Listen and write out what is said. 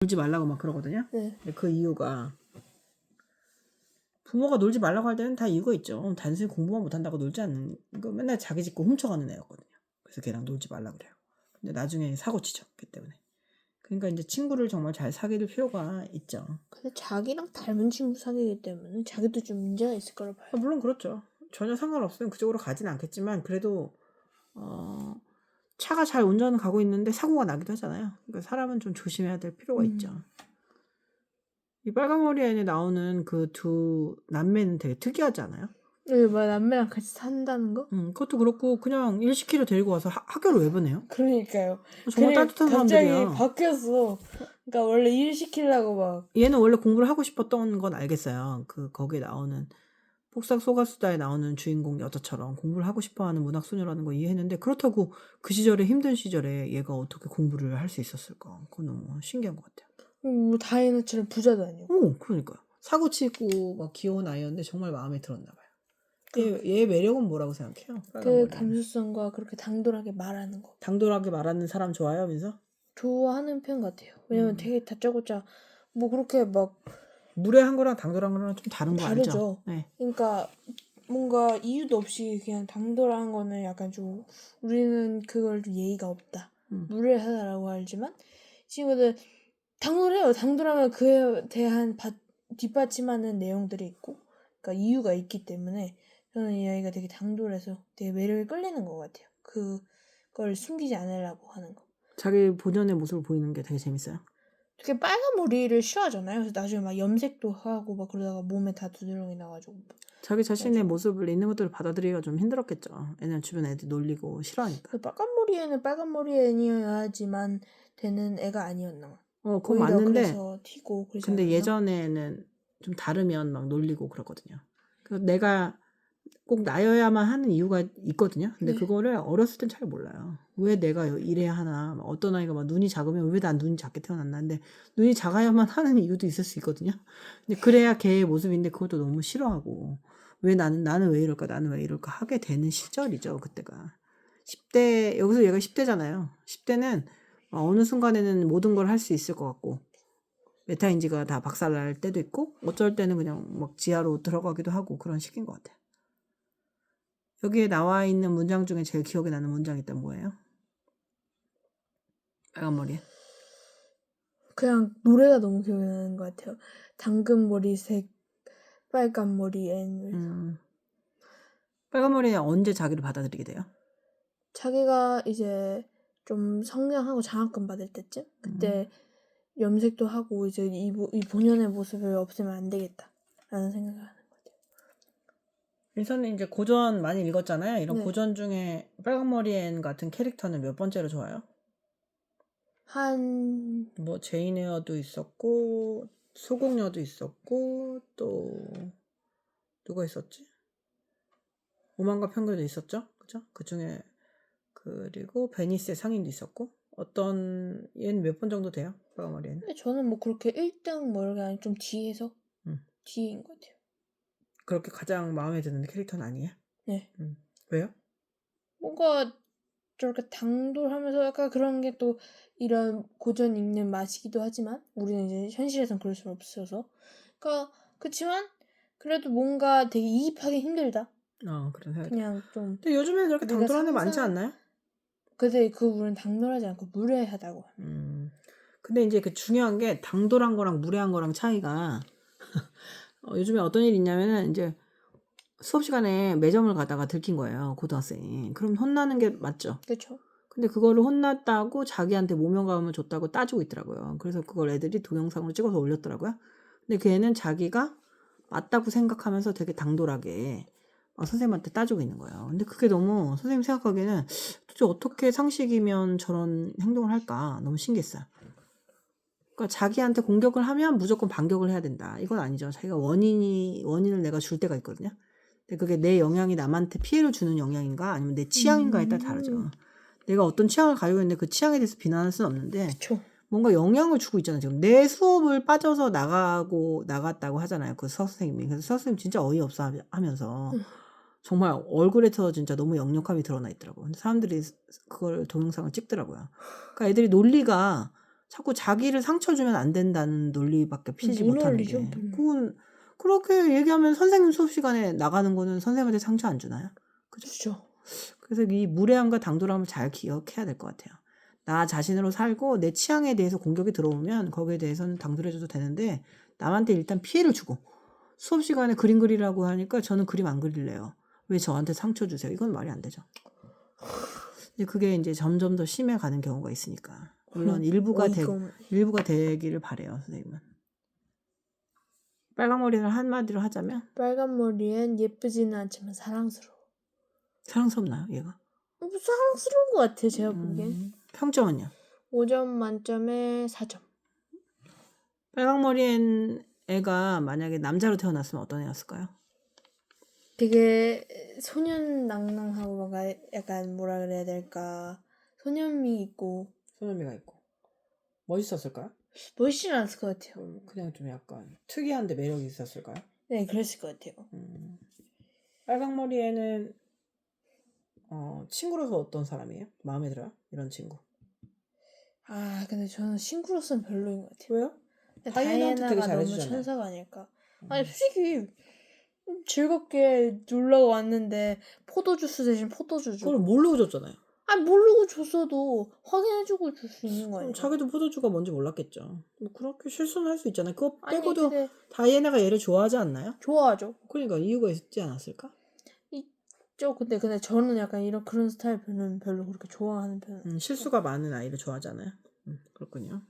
놀지 말라고 막 그러거든요. 네. 근데 그 이유가 부모가 놀지 말라고 할 때는 다 이유가 있죠. 단순히 공부만 못한다고 놀지 않는 거 맨날 자기 집 거 훔쳐가는 애였거든요. 그래서 걔랑 놀지 말라 그래요. 근데 나중에 사고 치죠. 걔 때문에. 그러니까 이제 친구를 정말 잘 사귈 필요가 있죠. 근데 자기랑 닮은 친구 사귀기 때문에 자기도 좀 문제가 있을 거라 봐요. 물론 그렇죠. 전혀 상관없으면 그쪽으로 가지는 않겠지만 그래도 차가 잘 운전 가고 있는데 사고가 나기도 하잖아요. 그러니까 사람은 좀 조심해야 될 필요가 있죠. 이 빨간머리 애에 나오는 그 두 남매는 되게 특이하지 않아요? 네, 뭐 남매랑 같이 산다는 거? 그것도 그렇고 그냥 일 시키러 데리고 와서 학교를 왜 보내요? 그러니까요. 정말 따뜻한 사람들이야. 갑자기 바뀌었어. 그러니까 원래 일 시키려고 막. 얘는 원래 공부를 하고 싶었던 건 알겠어요. 거기에 나오는 폭삭 소가수다에 나오는 주인공 여자처럼 공부를 하고 싶어하는 문학 소녀라는 거 이해했는데 그렇다고 그 시절에 힘든 시절에 얘가 어떻게 공부를 할 수 있었을까? 그건 너무 신기한 것 같아요. 뭐 다이애나처럼 부자도 아니고. 그러니까요. 사고 치고 막 귀여운 아이였는데 정말 마음에 들었나 봐요. 얘 매력은 뭐라고 생각해요? 그 감수성과 그렇게 당돌하게 말하는 거. 당돌하게 말하는 사람 좋아요, 민서? 좋아하는 편 같아요. 왜냐면 되게 다짜고짜 뭐 그렇게 막 무례한 거랑 당돌한 거랑 좀 다른 거 알죠? 다르죠. 네. 그러니까 뭔가 이유도 없이 그냥 당돌한 거는 약간 좀 우리는 그걸 좀 예의가 없다. 무례하다라고 알지만 친구들 당돌해요. 당돌하면 그에 대한 뒷받침하는 내용들이 있고 그러니까 이유가 있기 때문에 저는 이 아이가 되게 당돌해서 되게 매력에 끌리는 것 같아요. 그걸 숨기지 않으려고 하는 거. 자기 본연의 모습을 보이는 게 되게 재밌어요. 되게 빨간 머리를 싫어하잖아요. 그래서 나중에 막 염색도 하고 막 그러다가 몸에 다 두드러기 나가지고 자기 자신의 모습을 있는 것들을 받아들이기가 좀 힘들었겠죠. 왜냐면 주변 애들 놀리고 싫어하니까. 빨간 머리에는 빨간 머리 애니어야지만 되는 애가 아니었나. 그거 맞는데. 그래서 튀고 그러지 근데 않았나? 예전에는 좀 다르면 막 놀리고 그러거든요. 그래서 내가 꼭 나여야만 하는 이유가 있거든요. 근데 그거를 어렸을 땐 잘 몰라요. 왜 내가 이래야 하나. 어떤 아이가 막 눈이 작으면 왜 난 눈이 작게 태어났나. 근데 눈이 작아야만 하는 이유도 있을 수 있거든요. 근데 그래야 걔의 모습인데 그것도 너무 싫어하고 왜 나는 왜 이럴까 나는 왜 이럴까 하게 되는 시절이죠. 그때가 10대 여기서 얘가 10대잖아요. 10대는 어느 순간에는 모든 걸 할 수 있을 것 같고 메타인지가 다 박살날 때도 있고 어쩔 때는 그냥 막 지하로 들어가기도 하고 그런 시기인 것 같아요. 여기에 나와 있는 문장 중에 제일 기억에 나는 문장이 있다면 뭐예요? 빨간 머리에. 그냥 노래가 너무 기억이 나는 것 같아요. 당근 머리색 빨간 머리 앤. 빨간 머리에 언제 자기를 받아들이게 돼요? 자기가 이제 좀 성장하고 장학금 받을 때쯤 그때 염색도 하고 이제 이 본연의 모습을 없애면 안 되겠다라는 생각을 하는 것 같아요. 민서는 이제 고전 많이 읽었잖아요. 이런 네. 고전 중에 빨간 머리엔 같은 캐릭터는 몇 번째로 좋아요? 뭐 제인 에어도 있었고 소공녀도 있었고 또 누가 있었지? 오만과 편견도 있었죠? 그죠? 그 중에 그리고 베니스의 상인도 있었고 어떤 얘는 몇 번 정도 돼요? 빨간 머리에는? 저는 뭐 그렇게 1등 뭐 이렇게 아니고 좀 뒤에서 뒤인 것 같아요. 그렇게 가장 마음에 드는 캐릭터는 아니에요? 네. 왜요? 뭔가 저렇게 당돌하면서 약간 그런 게 또 이런 고전 읽는 맛이기도 하지만 우리는 이제 현실에선 그럴 수 없어서 그러니까 그치만 그래도 뭔가 되게 이입하기 힘들다. 그런 생각이 그냥 좀 근데 요즘에 그렇게 당돌한 애 많지 않나요? 근데 우리는 당돌하지 않고 무례하다고. 근데 이제 그 중요한 게 당돌한 거랑 무례한 거랑 차이가 요즘에 어떤 일이 있냐면은 이제 수업 시간에 매점을 가다가 들킨 거예요. 고등학생이. 그럼 혼나는 게 맞죠? 그렇죠. 근데 그거를 혼났다고 자기한테 모명감을 줬다고 따지고 있더라고요. 그래서 그걸 애들이 동영상으로 찍어서 올렸더라고요. 근데 그 애는 자기가 맞다고 생각하면서 되게 당돌하게 선생님한테 따지고 있는 거예요. 근데 그게 너무 선생님 생각하기에는 도대체 어떻게 상식이면 저런 행동을 할까 너무 신기했어요. 그러니까 자기한테 공격을 하면 무조건 반격을 해야 된다. 이건 아니죠. 자기가 원인을 내가 줄 때가 있거든요. 근데 그게 내 영향이 남한테 피해를 주는 영향인가 아니면 내 취향인가에 따라 다르죠. 내가 어떤 취향을 가지고 있는데 그 취향에 대해서 비난할 수는 없는데 그쵸. 뭔가 영향을 주고 있잖아요. 지금 내 수업을 빠져서 나갔다고 하잖아요. 그 수학 선생님이. 그래서 수학 선생님 진짜 어이없어 하면서 정말 얼굴에서 진짜 너무 역력함이 드러나 있더라고요. 근데 사람들이 그걸 동영상을 찍더라고요. 그러니까 애들이 논리가 자꾸 자기를 상처 주면 안 된다는 논리밖에 피지 뭔 못하는 논리죠? 게. 그건 그렇게 얘기하면 선생님 수업 시간에 나가는 거는 선생님한테 상처 안 주나요? 그죠? 그죠. 그래서 이 무례함과 당돌함을 잘 기억해야 될 것 같아요. 나 자신으로 살고 내 취향에 대해서 공격이 들어오면 거기에 대해서는 당돌해줘도 되는데 남한테 일단 피해를 주고 수업 시간에 그림 그리라고 하니까 저는 그림 안 그릴래요. 왜 저한테 상처 주세요? 이건 말이 안 되죠. 근데 그게 이제 점점 더 심해가는 경우가 있으니까. 물론 일부가 되기를 바래요, 선생님은. 빨강머리는 한마디로 하자면 빨간 머리엔 예쁘지는 않지만 사랑스러워. 사랑스럽나요, 얘가? 사랑스러운 것 같아요, 제가 보기엔. 평점은요? 5점 만점에 4점. 빨강머리엔 애가 만약에 남자로 태어났으면 어떤 애였을까요? 되게 소년낭낭하고 뭔가 약간 뭐라 그래야 될까, 소년미 있고 소년미가 있고 멋있었을까요? 멋있진 않을 것 같아요. 그냥 좀 약간 특이한데 매력이 있었을까요? 네, 그랬을 것 같아요. 빨강머리 애는 친구로서 어떤 사람이에요? 마음에 들어요? 이런 친구. 아, 근데 저는 친구로서는 별로인 것 같아요. 왜요? 다이애나가 되게 너무 잘해주잖아요. 천사가 아닐까. 아니 솔직히 즐겁게 놀러 왔는데 포도주스 대신 포도주 주고. 그걸 모르고 줬잖아요. 아니 모르고 줬어도 확인해주고 줄 수 있는 거 그럼 아니에요? 자기도 포도주가 뭔지 몰랐겠죠. 뭐 그렇게 실수는 할 수 있잖아요. 그거 아니, 빼고도 근데 다이애나가 얘를 좋아하지 않나요? 좋아하죠. 그러니까 이유가 있지 않았을까? 있죠. 근데 저는 약간 이런 그런 스타일은 별로 그렇게 좋아하는 편은. 실수가 많은 아이를 좋아하잖아요. 그렇군요.